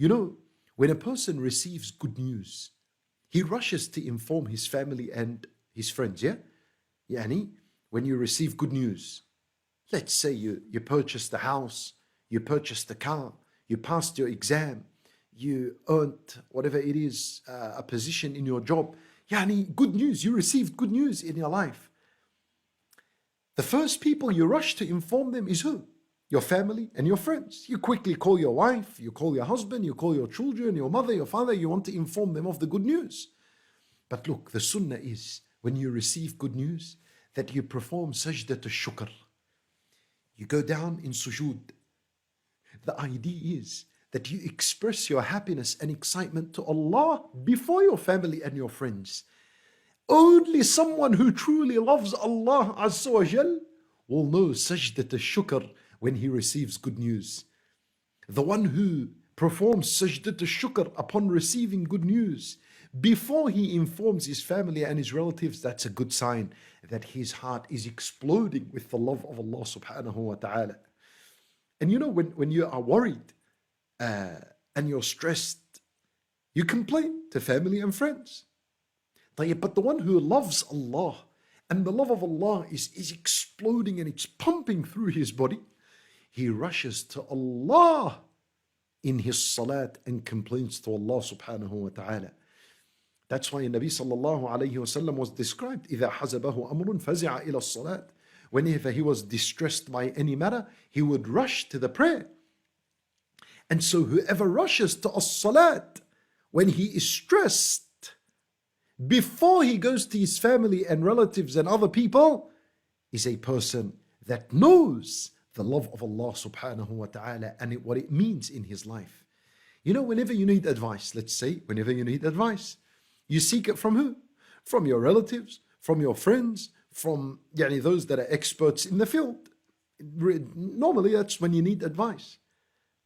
You know, when a person receives good news, he rushes to inform his family and his friends, yeah? Yani, when you receive good news, let's say you purchased a house, you purchased a car, you passed your exam, you earned whatever it is, a position in your job. Yani, good news, you received good news in your life. The first people you rush to inform them is who? Your family and your friends. You quickly call your wife, you call your husband, you call your children, your mother, your father, you want to inform them of the good news. But look, the sunnah is, when you receive good news, that you perform sajdat al-shukr. You go down in sujood. The idea is that you express your happiness and excitement to Allah before your family and your friends. Only someone who truly loves Allah Azza wa Jal will know sajdat al-shukr when he receives good news. The one who performs sajdat al-shukr upon receiving good news before he informs his family and his relatives, that's a good sign that his heart is exploding with the love of Allah subhanahu wa ta'ala. And you know, when you are worried and you're stressed, you complain to family and friends. But the one who loves Allah and the love of Allah is exploding and it's pumping through his body, he rushes to Allah in his salat and complains to Allah subhanahu wa ta'ala. That's why Nabi sallallahu alayhi wa sallam was described, إِذَا حَزَبَهُ أَمْرٌ فَزِعَ إِلَى الصَّلَاةِ. Whenever he was distressed by any matter, he would rush to the prayer. And so whoever rushes to as-salat when he is stressed, before he goes to his family and relatives and other people, is a person that knows the love of Allah subhanahu wa ta'ala and what it means in his life. You know, whenever you need advice, let's say, whenever you need advice, you seek it from who? From your relatives, from your friends, from those that are experts in the field. Normally, that's when you need advice.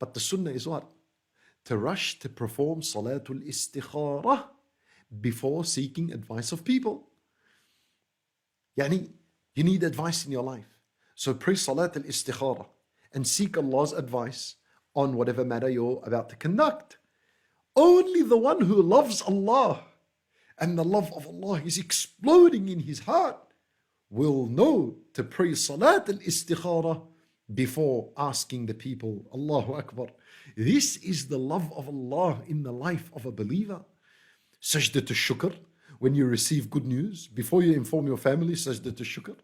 But the sunnah is what? To rush to perform salatul istikhara before seeking advice of people. You need advice in your life. So pray salat al-istikhara and seek Allah's advice on whatever matter you're about to conduct. Only the one who loves Allah and the love of Allah is exploding in his heart will know to pray salat al-istikhara before asking the people. Allahu Akbar. This is the love of Allah in the life of a believer. Sajdat al-shukr, when you receive good news, before you inform your family, sajdat al-shukr.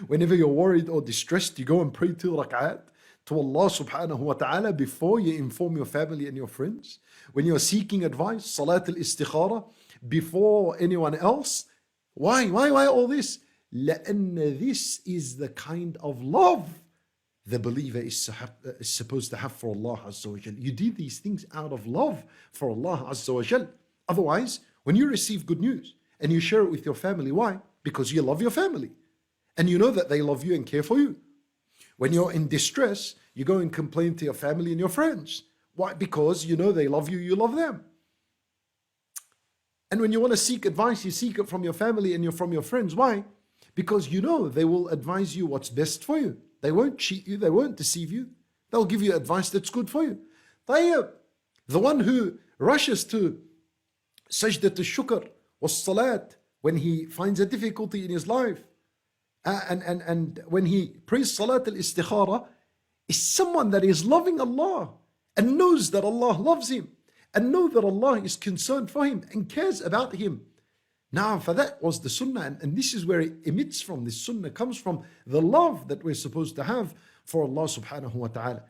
Whenever you're worried or distressed, you go and pray 2 rak'at to Allah subhanahu wa ta'ala before you inform your family and your friends. When you're seeking advice, salat al-istikhara, before anyone else. Why all this? لأن this is the kind of love the believer is supposed to have for Allah Azza wa Jal. You do these things out of love for Allah Azza wa Jal. Otherwise, when you receive good news and you share it with your family, why? Because you love your family and you know that they love you and care for you. When you're in distress, you go and complain to your family and your friends. Why? Because you know they love you, you love them. And when you want to seek advice, you seek it from your family and from your friends. Why? Because you know they will advise you what's best for you. They won't cheat you, they won't deceive you. They'll give you advice that's good for you. The one who rushes to sajdat al-shukr or salat when he finds a difficulty in his life, and when he prays salat al-istikhara, is someone that is loving Allah and knows that Allah loves him and know that Allah is concerned for him and cares about him. Now, for that was the sunnah, and this is where it emits from. This sunnah comes from the love that we're supposed to have for Allah subhanahu wa ta'ala.